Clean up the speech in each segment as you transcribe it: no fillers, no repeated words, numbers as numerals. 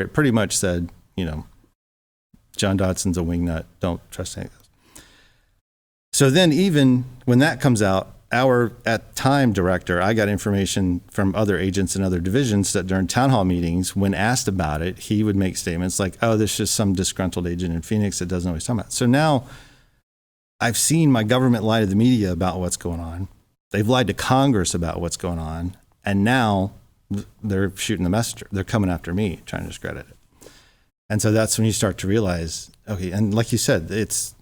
It pretty much said, John Dodson's a wingnut. Don't trust any of those. So then even when that comes out, our at time director, I got information from other agents in other divisions that during town hall meetings, when asked about it, he would make statements like, oh, there's just some disgruntled agent in Phoenix that doesn't know what he's talking about. So now I've seen my government lie to the media about what's going on. They've lied to Congress about what's going on. And now they're shooting the messenger. They're coming after me, trying to discredit it. And so that's when you start to realize, okay, and like you said, it's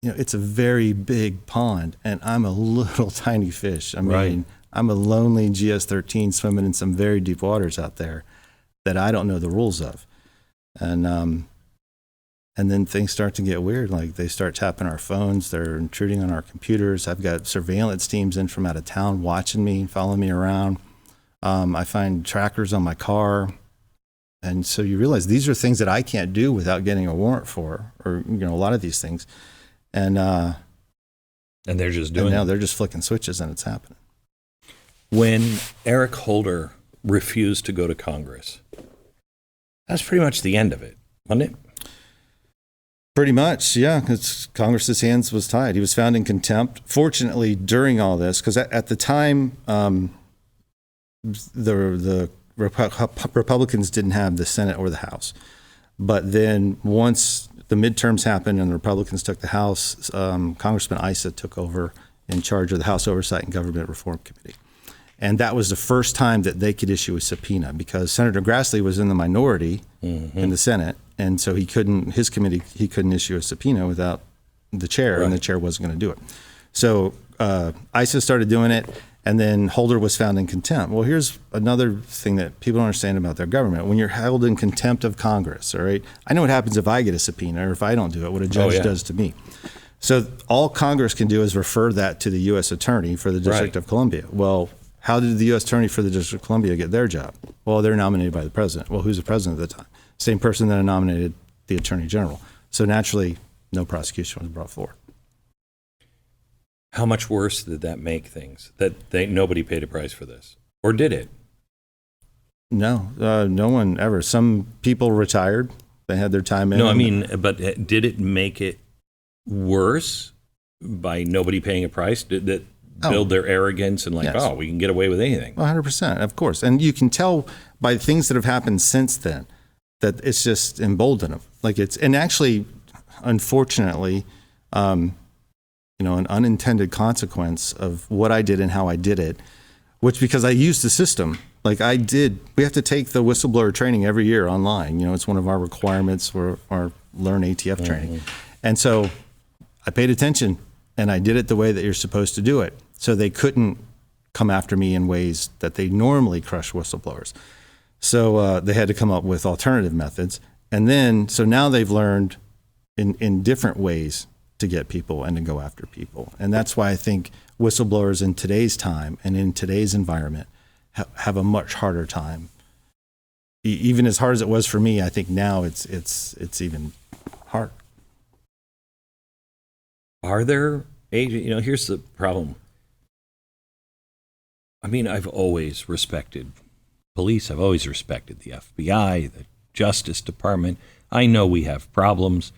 a very big pond, and I'm a little tiny fish. I mean, right. I'm a lonely GS-13 swimming in some very deep waters out there that I don't know the rules of. And then things start to get weird. Like they start tapping our phones. They're intruding on our computers. I've got surveillance teams in from out of town watching me, following me around. I find trackers on my car. And so you realize these are things that I can't do without getting a warrant for, or, a lot of these things. And they're just doing it. Now they're just flicking switches and it's happening. When Eric Holder refused to go to Congress, that's pretty much the end of it, wasn't it? Pretty much, yeah. It's Congress's hands was tied. He was found in contempt. Fortunately, during all this, because at the time, the Republicans didn't have the Senate or the House. But then once the midterms happened and the Republicans took the House, Congressman Issa took over in charge of the House Oversight and Government Reform Committee. And that was the first time that they could issue a subpoena because Senator Grassley was in the minority in the Senate. And so he couldn't issue a subpoena without the chair, right. And the chair wasn't going to do it. So Issa started doing it, and then Holder was found in contempt. Well, here's another thing that people don't understand about their government. When you're held in contempt of Congress, all right, I know what happens if I get a subpoena or if I don't do it, what a judge does to me. So all Congress can do is refer that to the U.S. Attorney for the District of Columbia. Well, how did the U.S. Attorney for the District of Columbia get their job? Well, they're nominated by the president. Well, who's the president at the time? Same person that nominated the Attorney General. So naturally, no prosecution was brought forward. How much worse did that make things? That nobody paid a price for this, or did it? No, no one ever. Some people retired; they had their time in. No, I mean, but did it make it worse by nobody paying a price? Did that build their arrogance and yes. We can get away with anything? 100%, of course. And you can tell by things that have happened since then that it's just emboldened them. And actually, unfortunately. An unintended consequence of what I did and how I did it, which because I used the system, we have to take the whistleblower training every year online. It's one of our requirements for our Learn ATF training. And so I paid attention and I did it the way that you're supposed to do it. So they couldn't come after me in ways that they normally crush whistleblowers. So they had to come up with alternative methods. And then, so now they've learned in different ways to get people and to go after people. And that's why I think whistleblowers in today's time and in today's environment have a much harder time. Even as hard as it was for me, I think now it's even hard. Are there agents? Here's the problem. I mean, I've always respected police. I've always respected the FBI, the Justice Department. I know we have problems.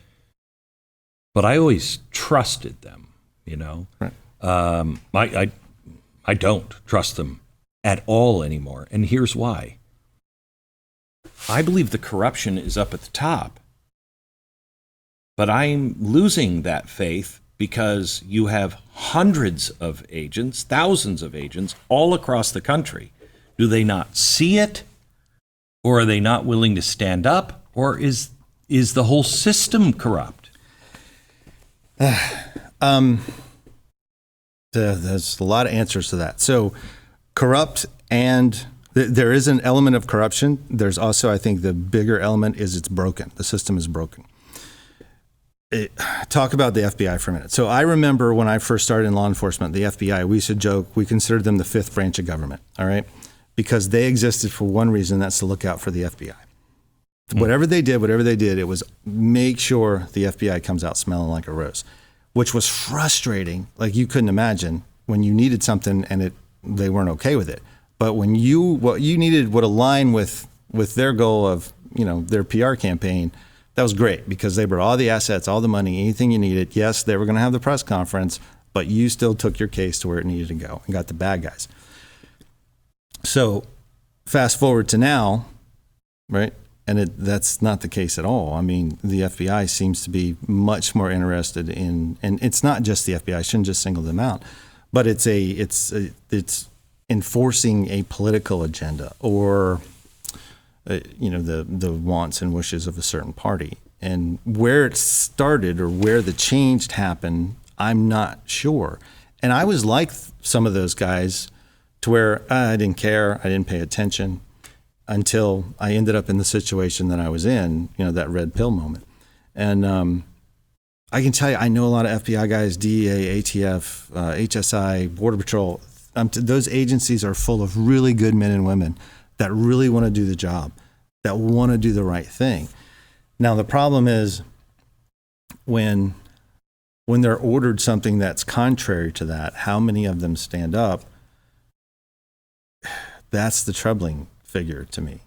But I always trusted them, Right. I don't trust them at all anymore. And here's why. I believe the corruption is up at the top. But I'm losing that faith because you have hundreds of agents, thousands of agents all across the country. Do they not see it? Or are they not willing to stand up? Or is the whole system corrupt? There's a lot of answers to that. So corrupt, and there is an element of corruption. There's also, I think the bigger element is it's broken. The system is broken. Talk about the FBI for a minute. So I remember when I first started in law enforcement, the FBI, we used to joke, we considered them the fifth branch of government, all right? Because they existed for one reason, that's to look out for the FBI. Whatever they did, it was make sure the FBI comes out smelling like a rose, which was frustrating. Like you couldn't imagine when you needed something and they weren't okay with it. But when what you needed would align with their goal of, their PR campaign, that was great because they brought all the assets, all the money, anything you needed. Yes, they were going to have the press conference, but you still took your case to where it needed to go and got the bad guys. So fast forward to now, right? And that's not the case at all. I mean, the FBI seems to be much more interested in, and it's not just the FBI, I shouldn't just single them out, but it's enforcing a political agenda or the wants and wishes of a certain party. And where it started or where the change happened, I'm not sure. And I was like some of those guys to where I didn't care, I didn't pay attention until I ended up in the situation that I was in, that red pill moment. And I can tell you, I know a lot of FBI guys, DEA, ATF, HSI, Border Patrol. Those agencies are full of really good men and women that really want to do the job, that want to do the right thing. Now, the problem is when they're ordered something that's contrary to that, how many of them stand up? That's the troubling figure to me.